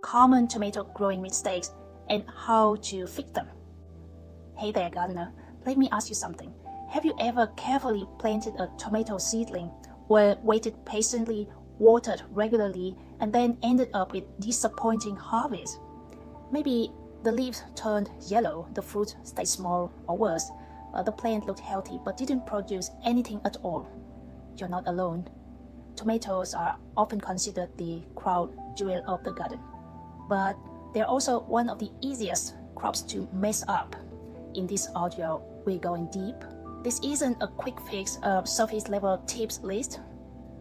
common tomato growing mistakes and how to fix them. Hey there, gardener. Let me ask you something. Have you ever carefully planted a tomato seedling or waited patiently, watered regularly, and then ended up with disappointing harvest? Maybe the leaves turned yellow, the fruit stayed small, or worse, the plant looked healthy but didn't produce anything at all. You're not alone. Tomatoes are often considered the crown jewel of the garden, but they're also one of the easiest crops to mess up. In this audio, we're going deep. This isn't a quick fix, surface level tips list.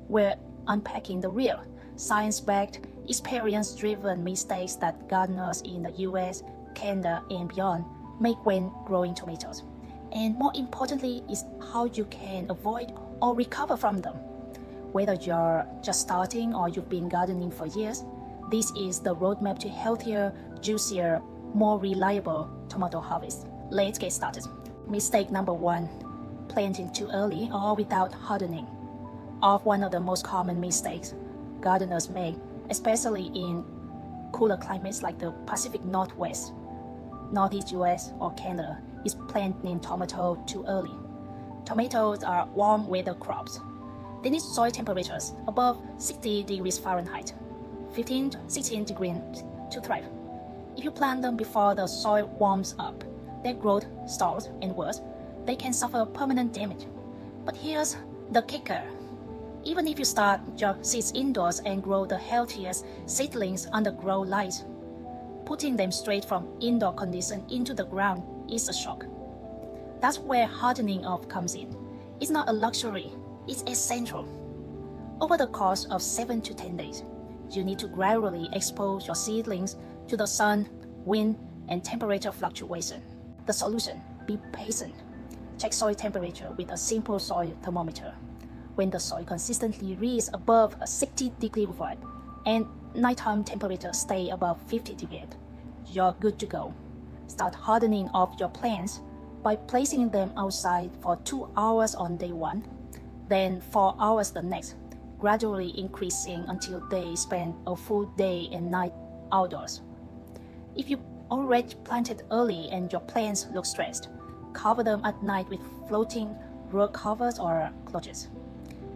We're unpacking the real, science-backed, experience-driven mistakes that gardeners in the US, Canada, and beyond make when growing tomatoes. And more importantly is how you can avoid or recover from them. Whether you're just starting or you've been gardening for years, this is the roadmap to healthier, juicier, more reliable tomato harvest. Let's get started. Mistake number 1, planting too early or without hardening. One of the most common mistakes gardeners make, especially in cooler climates like the Pacific Northwest, Northeast US, or Canada, is planting tomato too early. Tomatoes are warm weather crops. They need soil temperatures above 60 degrees Fahrenheit, 15 to 16 degrees to thrive. If you plant them before the soil warms up, their growth stalls, and worse, they can suffer permanent damage. But here's the kicker. Even if you start your seeds indoors and grow the healthiest seedlings under grow light, putting them straight from indoor conditions into the ground is a shock. That's where hardening off comes in. It's not a luxury, it's essential. Over the course of 7 to 10 days, you need to gradually expose your seedlings to the sun, wind, and temperature fluctuation. The solution: be patient. Check soil temperature with a simple soil thermometer. When the soil consistently reads above a 60 degree vibe and nighttime temperature stay above 50 degrees, you're good to go. Start hardening off your plants by placing them outside for 2 hours on day 1, then 4 hours the next, gradually increasing until they spend a full day and night outdoors. If you already planted early and your plants look stressed, cover them at night with floating rug covers or clothes.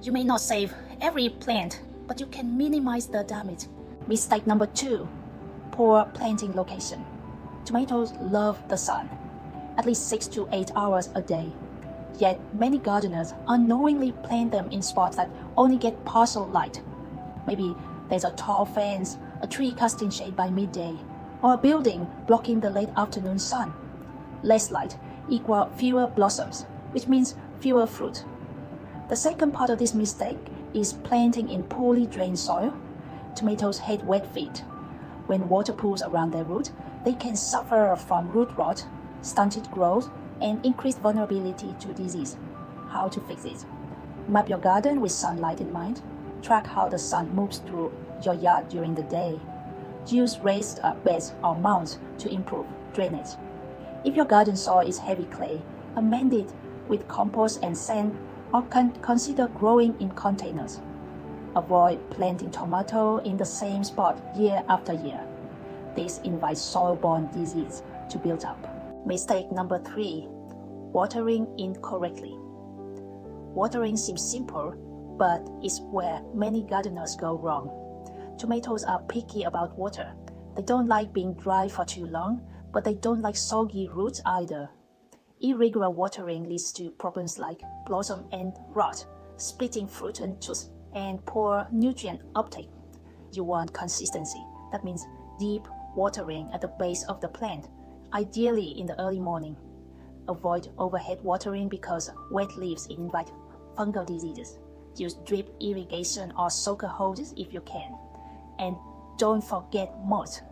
You may not save every plant, but you can minimize the damage. Mistake number 2, poor planting location. Tomatoes love the sun, at least 6 to 8 hours a day. Yet many gardeners unknowingly plant them in spots that only get partial light. Maybe there's a tall fence, a tree casting shade by midday, or a building blocking the late afternoon sun. Less light equals fewer blossoms, which means fewer fruit. The second part of this mistake is planting in poorly drained soil. Tomatoes hate wet feet. When water pools around their root, they can suffer from root rot, stunted growth, and increased vulnerability to disease. How to fix it? Map your garden with sunlight in mind. Track how the sun moves through your yard during the day. Use raised beds or mounds to improve drainage. If your garden soil is heavy clay, amend it with compost and sand, or consider growing in containers. Avoid planting tomato in the same spot year after year. This invites soil-borne disease to build up. Mistake number 3, watering incorrectly. Watering seems simple, but it's where many gardeners go wrong. Tomatoes are picky about water. They don't like being dry for too long, but they don't like soggy roots either. Irregular watering leads to problems like blossom end rot, splitting fruit and juice, and poor nutrient uptake. You want consistency. That means deep watering at the base of the plant, ideally in the early morning. Avoid overhead watering because wet leaves invite fungal diseases. Use drip irrigation or soaker hoses if you can. And don't forget mulch.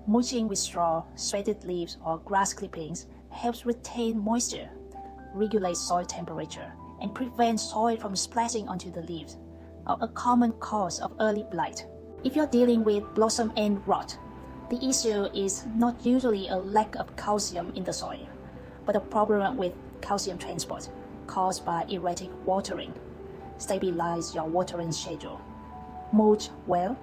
Mulching with straw, shredded leaves, or grass clippings helps retain moisture, regulate soil temperature, and prevent soil from splashing onto the leaves, a common cause of early blight. If you're dealing with blossom end rot, the issue is not usually a lack of calcium in the soil, but a problem with calcium transport caused by erratic watering. Stabilize your watering schedule. Mulch well,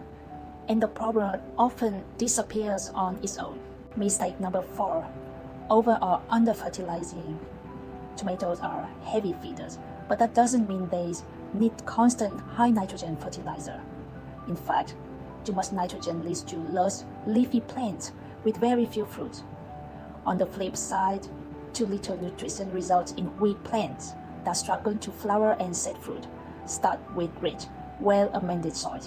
and the problem often disappears on its own. Mistake number 4. Over or under fertilizing. Tomatoes are heavy feeders, but that doesn't mean they need constant high nitrogen fertilizer. In fact, too much nitrogen leads to lush, leafy plants with very few fruits. On the flip side, too little nutrition results in weak plants that struggle to flower and set fruit. Start with rich, well-amended soil.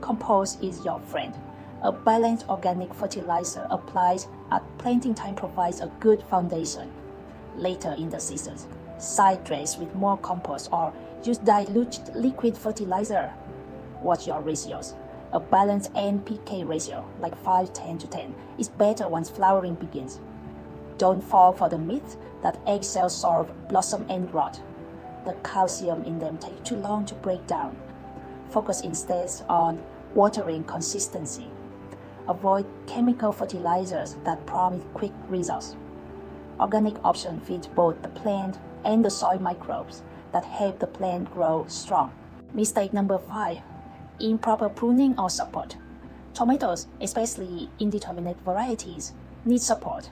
Compost is your friend. A balanced organic fertilizer applied at planting time provides a good foundation. Later in the season, side dress with more compost or use diluted liquid fertilizer. Watch your ratios. A balanced NPK ratio, like 5:10:10, is better once flowering begins. Don't fall for the myth that egg cells solve, blossom, and rot. The calcium in them takes too long to break down. Focus instead on watering consistency. Avoid chemical fertilizers that promise quick results. Organic options feed both the plant and the soil microbes that help the plant grow strong. Mistake number 5. Improper pruning or support. Tomatoes, especially indeterminate varieties, need support.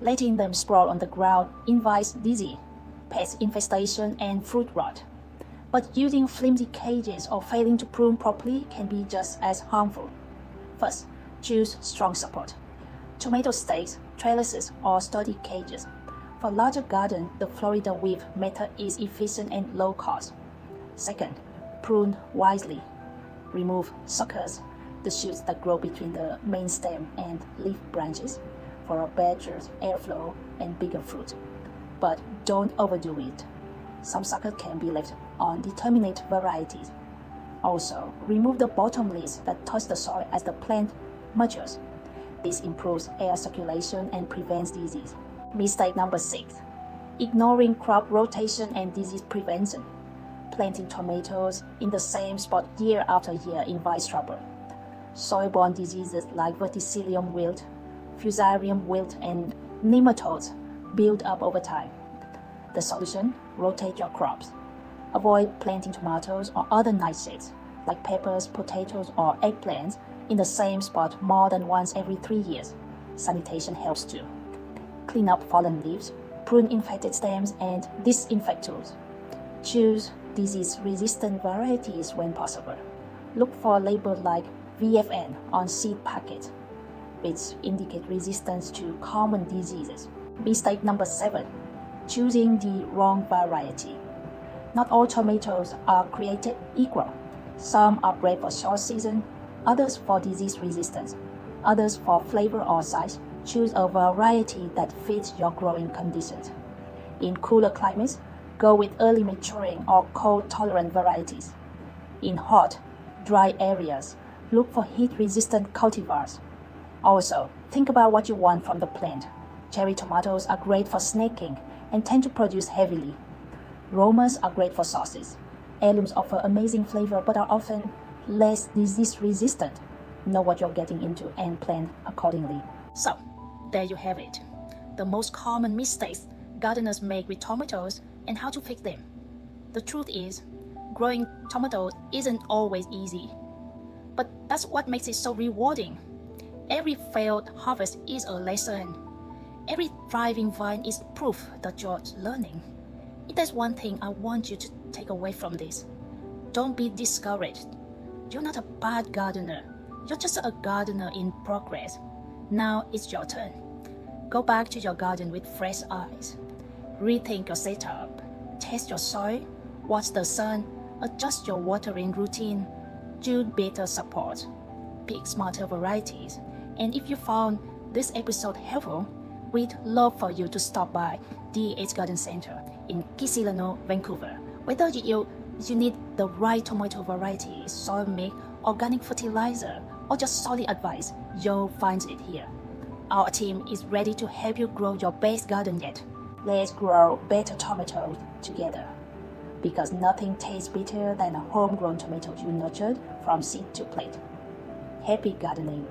Letting them sprawl on the ground invites disease, pest infestation, and fruit rot. But using flimsy cages or failing to prune properly can be just as harmful. First, choose strong support. Tomato stakes, trellises, or sturdy cages. For larger gardens, the Florida weave method is efficient and low cost. Second, prune wisely. Remove suckers, the shoots that grow between the main stem and leaf branches, for a better airflow and bigger fruit. But don't overdo it. Some suckers can be left on determinate varieties. Also, remove the bottom leaves that touch the soil as the plant matures. This improves air circulation and prevents disease. Mistake number 6. Ignoring crop rotation and disease prevention. Planting tomatoes in the same spot year after year invites trouble. Soil-borne diseases like verticillium wilt, fusarium wilt, and nematodes build up over time. The solution? Rotate your crops. Avoid planting tomatoes or other nightshades like peppers, potatoes, or eggplants in the same spot more than once every 3 years. Sanitation helps too. Clean up fallen leaves, prune infected stems, and disinfect tools. Choose disease-resistant varieties when possible. Look for labels like VFN on seed packets, which indicate resistance to common diseases. Mistake number 7. Choosing the wrong variety. Not all tomatoes are created equal. Some are bred for short season, others for disease resistance, others for flavor or size. Choose a variety that fits your growing conditions. In cooler climates, go with early maturing or cold-tolerant varieties. In hot, dry areas, look for heat-resistant cultivars. Also, think about what you want from the plant. Cherry tomatoes are great for snacking and tend to produce heavily. Romas are great for sauces. Heirlooms offer amazing flavor but are often less disease-resistant. Know what you're getting into and plan accordingly. So, there you have it. The most common mistakes gardeners make with tomatoes and how to fix them. The truth is, growing tomatoes isn't always easy. But that's what makes it so rewarding. Every failed harvest is a lesson. Every thriving vine is proof that you're learning. If there's one thing I want you to take away from this, don't be discouraged. You're not a bad gardener. You're just a gardener in progress. Now it's your turn. Go back to your garden with fresh eyes. Rethink your setup. Test your soil. Watch the sun. Adjust your watering routine. Choose better support. Pick smarter varieties. And if you found this episode helpful, we'd love for you to stop by DH Garden Center in Kisilano, Vancouver. Whether you need the right tomato variety, soil mix, organic fertilizer, or just solid advice, you'll find it here. Our team is ready to help you grow your best garden yet. Let's grow better tomatoes together. Because nothing tastes better than a homegrown tomato you nurtured from seed to plate. Happy gardening!